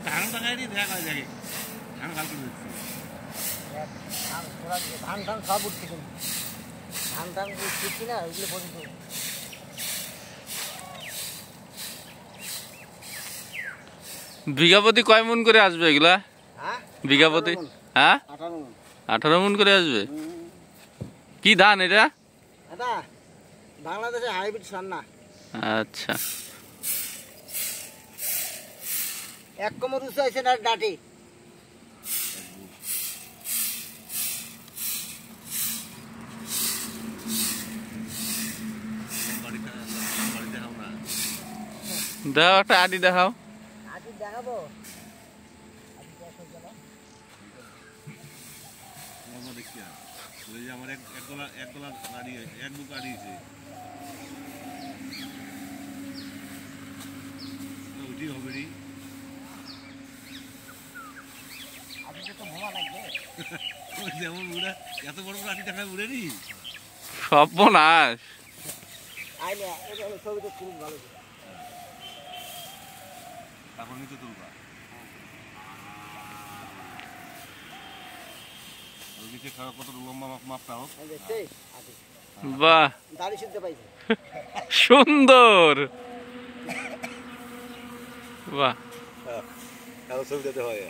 ধান টাকাই দেখা যায় ধান কালকে দিচ্ছি ধান ধান সব উঠছে কিন্তু ধান ধান উঠছি না ওইগুলো পর্যন্ত বিঘাপতি কয় মন করে আসবে এগুলা? বিঘাপতি হ্যাঁ 18 মন করে আসবে। কি ধান এটা? এটা বাংলাদেশে হাইব্রিড সন্না। আচ্ছা, এক কোমর উঁচু আছে না ডাটি। দাও একটা আটি দেখাও। আটি দেখাবো আমার এক গলা গাড়ি এক বুক গাড়িছে ওইটি হবে রে যেমন উড়ে এত বড় বড় আটি টাকা উড়ে নি সর্বনাশ। আইলে এটা ছবিটা খুব ভালো এখন নিচে তুলবা ওইদিকে খাওয়া কত লম্বা মাপটা হোক। বাহ, দাড়ি শুনতে পাইছে সুন্দর। বাহ, ছবিটাতে হয়।